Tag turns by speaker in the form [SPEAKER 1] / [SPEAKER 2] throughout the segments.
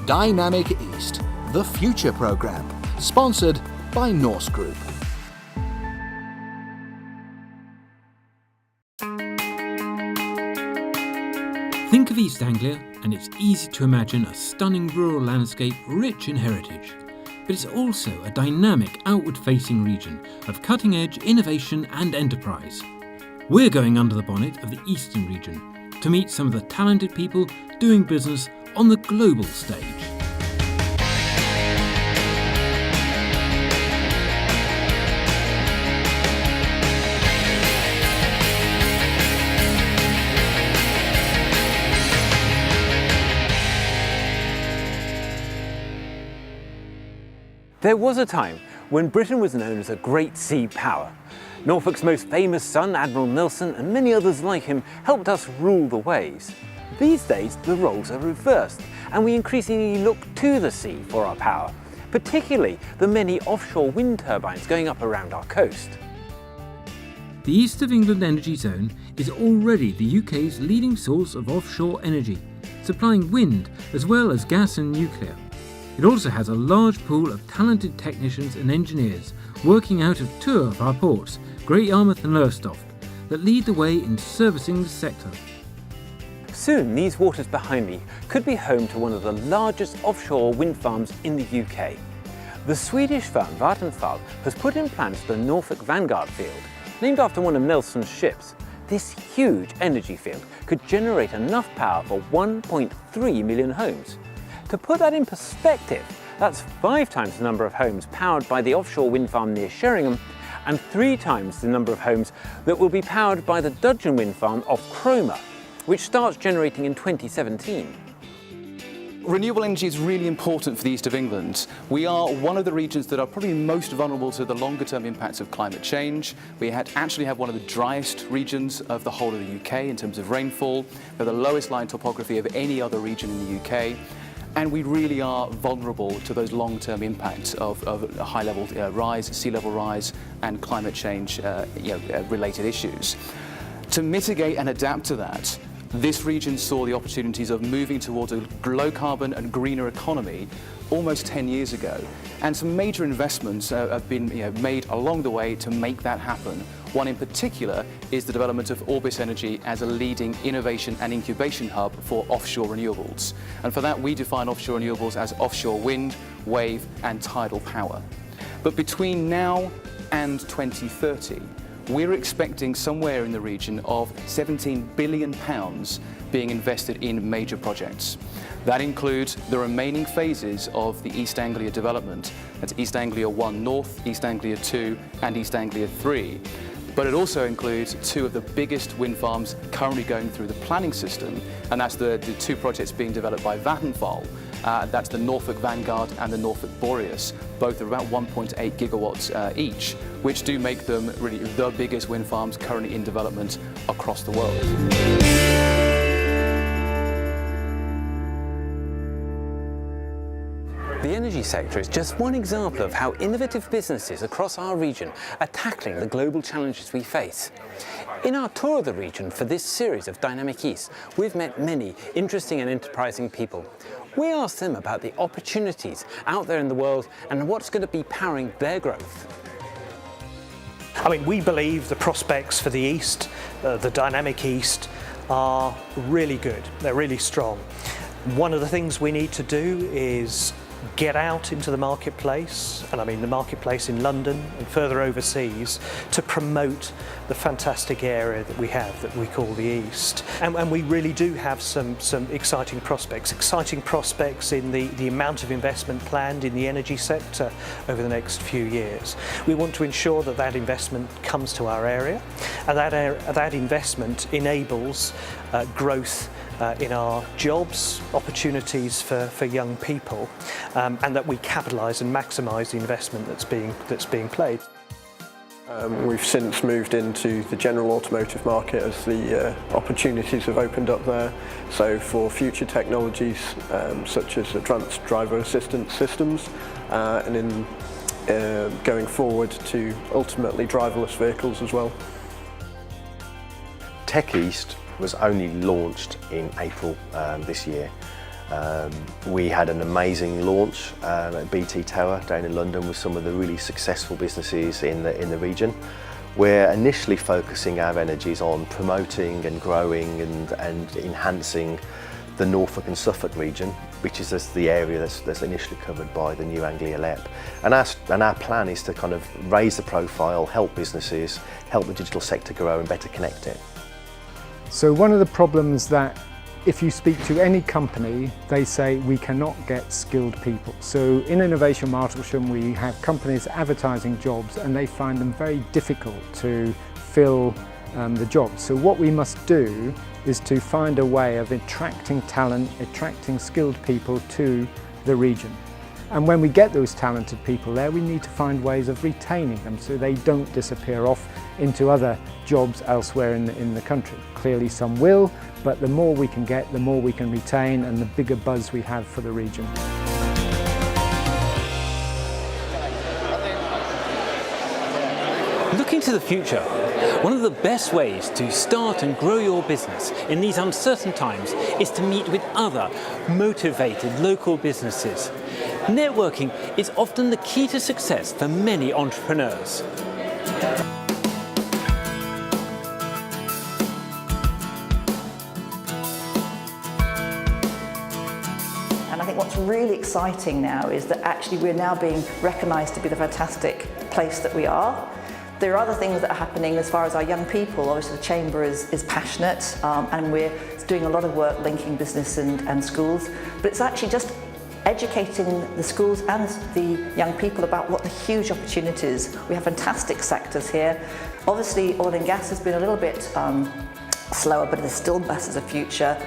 [SPEAKER 1] Dynamic East, the Future Programme, sponsored by Norse Group.
[SPEAKER 2] Think of East Anglia and it's easy to imagine a stunning rural landscape rich in heritage. But it's also a dynamic outward-facing region of cutting-edge innovation and enterprise. We're going under the bonnet of the Eastern region to meet some of the talented people doing business on the global stage.
[SPEAKER 3] There was a time when Britain was known as a great sea power. Norfolk's most famous son, Admiral Nelson, and many others like him helped us rule the waves. These days, the roles are reversed, and we increasingly look to the sea for our power, particularly the many offshore wind turbines going up around our coast.
[SPEAKER 2] The East of England Energy Zone is already the UK's leading source of offshore energy, supplying wind as well as gas and nuclear. It also has a large pool of talented technicians and engineers working out of two of our ports, Great Yarmouth and Lowestoft, that lead the way in servicing the sector.
[SPEAKER 3] Soon, these waters behind me could be home to one of the largest offshore wind farms in the UK. The Swedish firm Vattenfall has put in plans the Norfolk Vanguard field, named after one of Nelson's ships. This huge energy field could generate enough power for 1.3 million homes. To put that in perspective, that's 5 times the number of homes powered by the offshore wind farm near Sheringham and 3 times the number of homes that will be powered by the Dudgeon wind farm off Cromer, which starts generating in 2017.
[SPEAKER 4] Renewable energy is really important for the East of England. We are one of the regions that are probably most vulnerable to the longer term impacts of climate change. We actually have one of the driest regions of the whole of the UK in terms of rainfall. We have the lowest lying topography of any other region in the UK. And we really are vulnerable to those long-term impacts of high level rise, sea level rise, and climate change related issues. To mitigate and adapt to that, this region saw the opportunities of moving towards a low carbon and greener economy almost 10 years ago. And some major investments have been made along the way to make that happen. One in particular is the development of Orbis Energy as a leading innovation and incubation hub for offshore renewables. And for that, we define offshore renewables as offshore wind, wave, and tidal power. But between now and 2030, we're expecting somewhere in the region of £17 billion being invested in major projects. That includes the remaining phases of the East Anglia development. That's East Anglia 1 North, East Anglia 2, and East Anglia 3. But it also includes 2 of the biggest wind farms currently going through the planning system, and that's the 2 projects being developed by Vattenfall. That's the Norfolk Vanguard and the Norfolk Boreas, both are about 1.8 gigawatts each, which do make them really the biggest wind farms currently in development across the world.
[SPEAKER 3] The energy sector is just one example of how innovative businesses across our region are tackling the global challenges we face. In our tour of the region for this series of Dynamic East, we've met many interesting and enterprising people. We asked them about the opportunities out there in the world and what's going to be powering their growth.
[SPEAKER 5] I mean, we believe the prospects for the East, the Dynamic East, are really good. They're really strong. One of the things we need to do is get out into the marketplace, and I mean the marketplace in London and further overseas, to promote the fantastic area that we have that we call the East. And we really do have some exciting prospects in the amount of investment planned in the energy sector over the next few years. We want to ensure that that investment comes to our area, and that investment enables growth in our jobs, opportunities for young people, and that we capitalise and maximise the investment that's being played.
[SPEAKER 6] We've since moved into the general automotive market as the opportunities have opened up there. So for future technologies such as advanced driver assistance systems and in going forward to ultimately driverless vehicles as well.
[SPEAKER 7] Tech East was only launched in April this year. We had an amazing launch at BT Tower down in London with some of the really successful businesses in the region. We're initially focusing our energies on promoting and growing and enhancing the Norfolk and Suffolk region, which is the area that's initially covered by the new Anglia LEP. And our plan is to kind of raise the profile, help businesses, help the digital sector grow and better connect it.
[SPEAKER 8] So one of the problems that if you speak to any company, they say we cannot get skilled people. So in Innovation Martlesham we have companies advertising jobs and they find them very difficult to fill the jobs. So what we must do is to find a way of attracting talent, attracting skilled people to the region. And when we get those talented people there, we need to find ways of retaining them so they don't disappear off into other jobs elsewhere in the country. Clearly some will, but the more we can get, the more we can retain and the bigger buzz we have for the region.
[SPEAKER 3] Looking to the future, one of the best ways to start and grow your business in these uncertain times is to meet with other motivated local businesses. Networking is often the key to success for many entrepreneurs.
[SPEAKER 9] And I think what's really exciting now is that actually we're now being recognised to be the fantastic place that we are. There are other things that are happening as far as our young people. Obviously the Chamber is passionate and we're doing a lot of work linking business and schools, but it's actually just educating the schools and the young people about what the huge opportunities. We have fantastic sectors here. Obviously oil and gas has been a little bit slower, but there's still masses of future.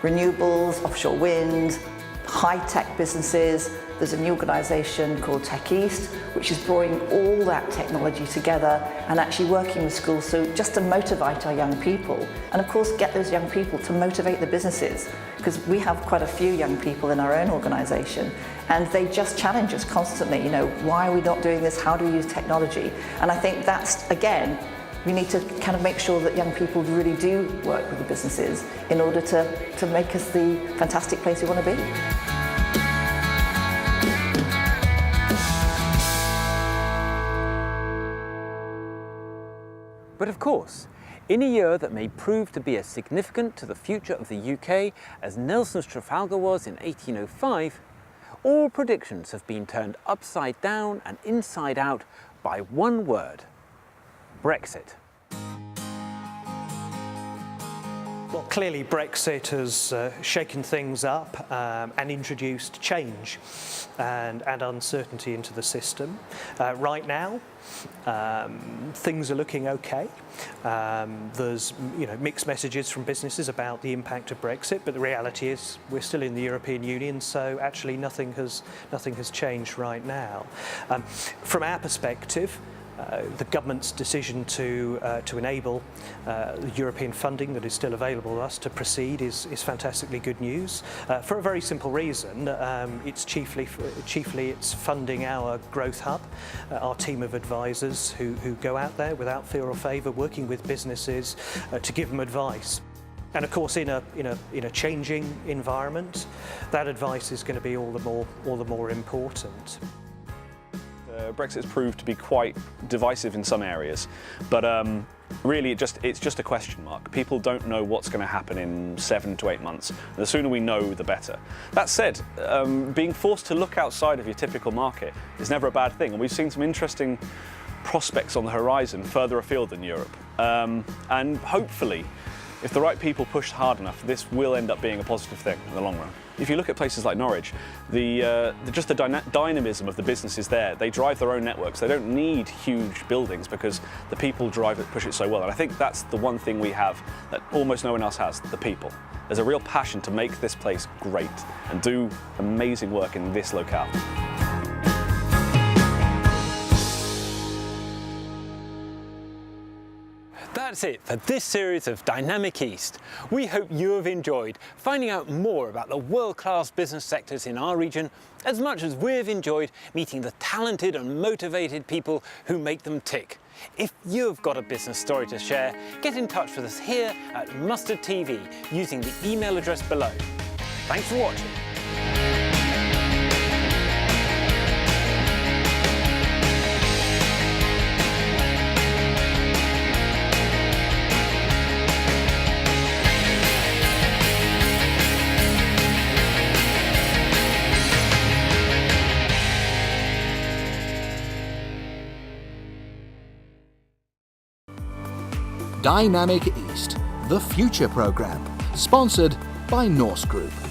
[SPEAKER 9] Renewables, offshore wind, high-tech businesses. There's a new organisation called Tech East, which is bringing all that technology together and actually working with schools, so just to motivate our young people. And of course, get those young people to motivate the businesses, because we have quite a few young people in our own organisation, and they just challenge us constantly, you know, why are we not doing this? How do we use technology? And I think that's, again, we need to kind of make sure that young people really do work with the businesses in order to make us the fantastic place we want to be.
[SPEAKER 3] But of course, in a year that may prove to be as significant to the future of the UK as Nelson's Trafalgar was in 1805, all predictions have been turned upside down and inside out by one word: Brexit.
[SPEAKER 5] Well, clearly Brexit has shaken things up and introduced change and uncertainty into the system. Right now, things are looking okay. There's mixed messages from businesses about the impact of Brexit, but the reality is we're still in the European Union, so actually nothing has changed right now. From our perspective, the government's decision to enable the European funding that is still available to us to proceed is fantastically good news for a very simple reason. It's chiefly it's funding our growth hub, our team of advisors who go out there without fear or favour, working with businesses to give them advice. And of course, in a changing environment, that advice is going to be all the more important.
[SPEAKER 10] Brexit has proved to be quite divisive in some areas, but really it's just a question mark. People don't know what's going to happen in 7 to 8 months. The sooner we know, the better. That said, being forced to look outside of your typical market is never a bad thing, and we've seen some interesting prospects on the horizon further afield than Europe. And hopefully, if the right people push hard enough, this will end up being a positive thing in the long run. If you look at places like Norwich, just the dynamism of the businesses there, they drive their own networks. They don't need huge buildings because the people push it so well. And I think that's the one thing we have that almost no one else has, the people. There's a real passion to make this place great and do amazing work in this locale.
[SPEAKER 3] That's it for this series of Dynamic East. We hope you have enjoyed finding out more about the world-class business sectors in our region as much as we've enjoyed meeting the talented and motivated people who make them tick. If you've got a business story to share, get in touch with us here at Mustard TV using the email address below. Thanks for watching.
[SPEAKER 1] Dynamic East, the Future Programme, sponsored by Norse Group.